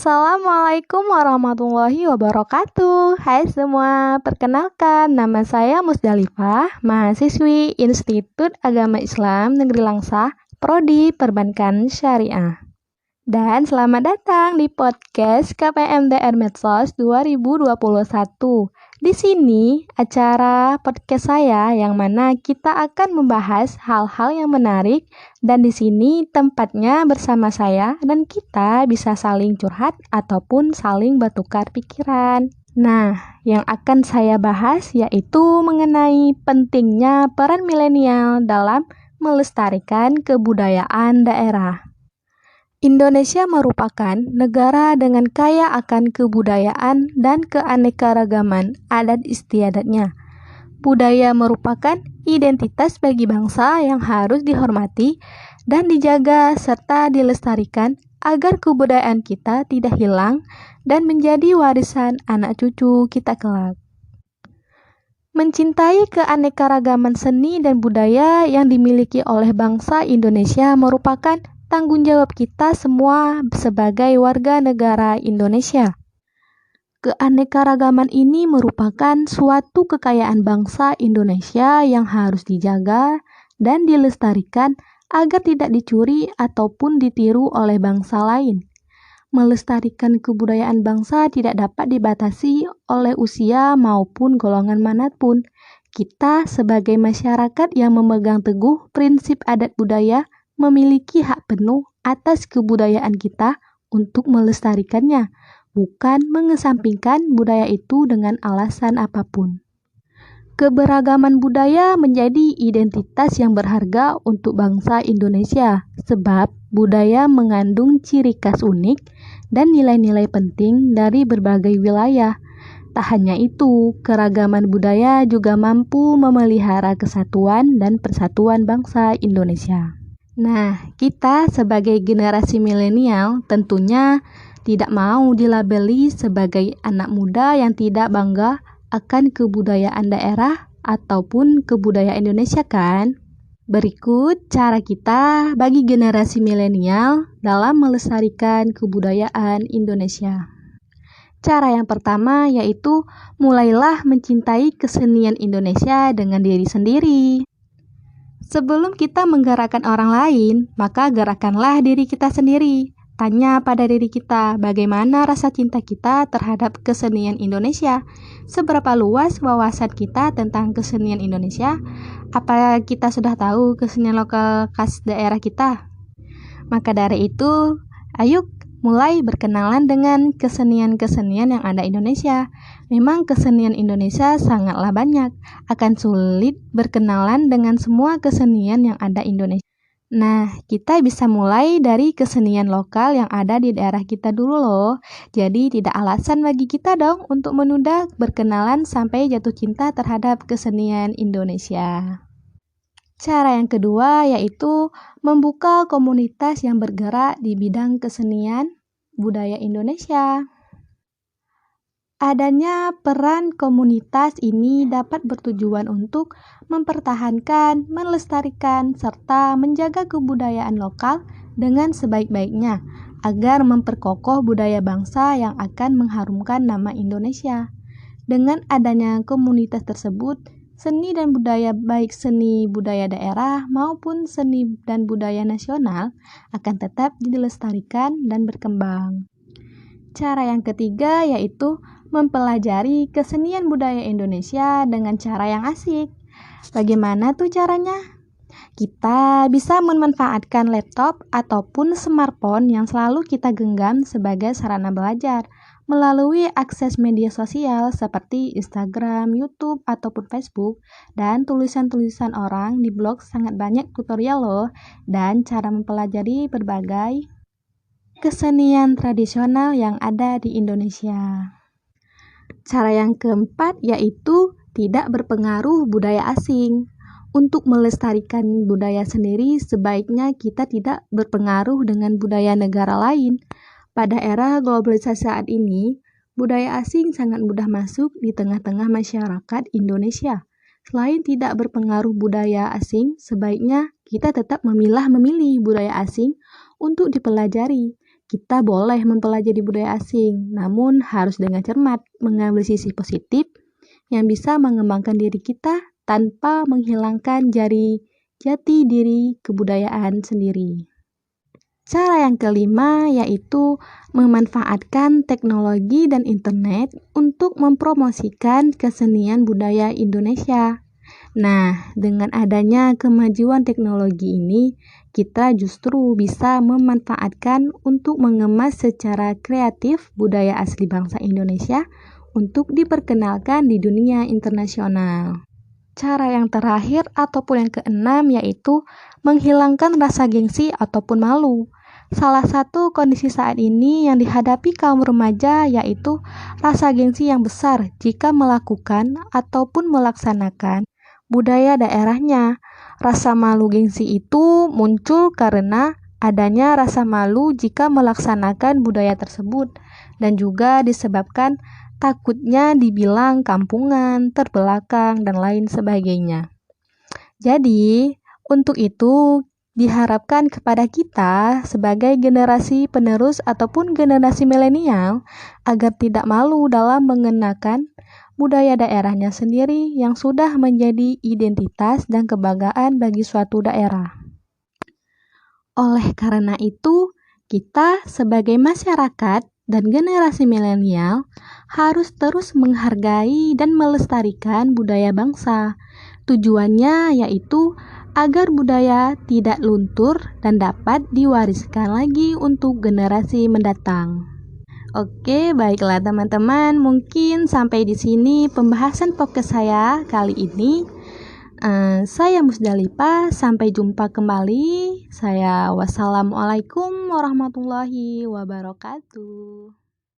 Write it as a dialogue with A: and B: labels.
A: Assalamualaikum warahmatullahi wabarakatuh. Hai semua, perkenalkan nama saya Musdalifah, mahasiswi Institut Agama Islam Negeri Langsa, Prodi Perbankan Syariah. Dan selamat datang di podcast KPMDR Medsos 2021. Di sini acara podcast saya yang mana kita akan membahas hal-hal yang menarik dan di sini tempatnya bersama saya dan kita bisa saling curhat ataupun saling bertukar pikiran. Nah, yang akan saya bahas yaitu mengenai pentingnya peran milenial dalam melestarikan kebudayaan daerah. Indonesia merupakan negara dengan kaya akan kebudayaan dan keanekaragaman adat istiadatnya. Budaya merupakan identitas bagi bangsa yang harus dihormati dan dijaga serta dilestarikan agar kebudayaan kita tidak hilang dan menjadi warisan anak cucu kita kelak. Mencintai keanekaragaman seni dan budaya yang dimiliki oleh bangsa Indonesia merupakan tanggung jawab kita semua sebagai warga negara Indonesia. Keanekaragaman ini merupakan suatu kekayaan bangsa Indonesia yang harus dijaga dan dilestarikan agar tidak dicuri ataupun ditiru oleh bangsa lain. Melestarikan kebudayaan bangsa tidak dapat dibatasi oleh usia maupun golongan manapun. Kita sebagai masyarakat yang memegang teguh prinsip adat budaya memiliki hak penuh atas kebudayaan kita untuk melestarikannya, bukan mengesampingkan budaya itu dengan alasan apapun. Keberagaman budaya menjadi identitas yang berharga untuk bangsa Indonesia, sebab budaya mengandung ciri khas unik dan nilai-nilai penting dari berbagai wilayah. Tak hanya itu, keragaman budaya juga mampu memelihara kesatuan dan persatuan bangsa Indonesia. Nah, kita sebagai generasi milenial tentunya tidak mau dilabeli sebagai anak muda yang tidak bangga akan kebudayaan daerah ataupun kebudayaan Indonesia kan? Berikut cara kita bagi generasi milenial dalam melestarikan kebudayaan Indonesia. Cara yang pertama yaitu mulailah mencintai kesenian Indonesia dengan diri sendiri. Sebelum kita menggerakkan orang lain, maka gerakkanlah diri kita sendiri. Tanya pada diri kita, bagaimana rasa cinta kita terhadap kesenian Indonesia? Seberapa luas wawasan kita tentang kesenian Indonesia? Apa kita sudah tahu kesenian lokal khas daerah kita? Maka dari itu, ayo mulai berkenalan dengan kesenian-kesenian yang ada Indonesia. Memang kesenian Indonesia sangatlah banyak, akan sulit berkenalan dengan semua kesenian yang ada Indonesia. Nah, kita bisa mulai dari kesenian lokal yang ada di daerah kita dulu loh. Jadi tidak alasan bagi kita dong untuk menunda berkenalan sampai jatuh cinta terhadap kesenian Indonesia. Cara yang kedua yaitu membuka komunitas yang bergerak di bidang kesenian budaya Indonesia. Adanya peran komunitas ini dapat bertujuan untuk mempertahankan, melestarikan, serta menjaga kebudayaan lokal dengan sebaik-baiknya agar memperkokoh budaya bangsa yang akan mengharumkan nama Indonesia. Dengan adanya komunitas tersebut, seni dan budaya baik seni budaya daerah maupun seni dan budaya nasional akan tetap dilestarikan dan berkembang. Cara yang ketiga yaitu mempelajari kesenian budaya Indonesia dengan cara yang asik. Bagaimana tuh caranya? Kita bisa memanfaatkan laptop ataupun smartphone yang selalu kita genggam sebagai sarana belajar melalui akses media sosial seperti Instagram, YouTube, ataupun Facebook, dan tulisan-tulisan orang di blog sangat banyak tutorial loh, dan cara mempelajari berbagai kesenian tradisional yang ada di Indonesia. Cara yang keempat yaitu tidak berpengaruh budaya asing. Untuk melestarikan budaya sendiri, sebaiknya kita tidak berpengaruh dengan budaya negara lain. Pada era globalisasi saat ini, budaya asing sangat mudah masuk di tengah-tengah masyarakat Indonesia. Selain tidak berpengaruh budaya asing, sebaiknya kita tetap memilih budaya asing untuk dipelajari. kita boleh mempelajari budaya asing, namun harus dengan cermat, mengambil sisi positif yang bisa mengembangkan diri kita tanpa menghilangkan jati diri kebudayaan sendiri. Cara yang kelima yaitu memanfaatkan teknologi dan internet untuk mempromosikan kesenian budaya Indonesia. Nah, dengan adanya kemajuan teknologi ini, kita justru bisa memanfaatkan untuk mengemas secara kreatif budaya asli bangsa Indonesia untuk diperkenalkan di dunia internasional. Cara yang terakhir ataupun yang keenam yaitu menghilangkan rasa gengsi ataupun malu. Salah satu kondisi saat ini yang dihadapi kaum remaja yaitu rasa gengsi yang besar jika melakukan ataupun melaksanakan budaya daerahnya. Rasa malu gengsi itu muncul karena adanya rasa malu jika melaksanakan budaya tersebut dan juga disebabkan takutnya dibilang kampungan, terbelakang, dan lain sebagainya. Jadi, untuk itu diharapkan kepada kita sebagai generasi penerus ataupun generasi milenial agar tidak malu dalam mengenakan budaya daerahnya sendiri yang sudah menjadi identitas dan kebanggaan bagi suatu daerah. Oleh karena itu, kita sebagai masyarakat dan generasi milenial harus terus menghargai dan melestarikan budaya bangsa. Tujuannya yaitu agar budaya tidak luntur dan dapat diwariskan lagi untuk generasi mendatang. Oke, baiklah teman-teman, mungkin sampai di sini pembahasan podcast saya kali ini. Saya Musdalifah, sampai jumpa kembali. Wassalamualaikum warahmatullahi wabarakatuh.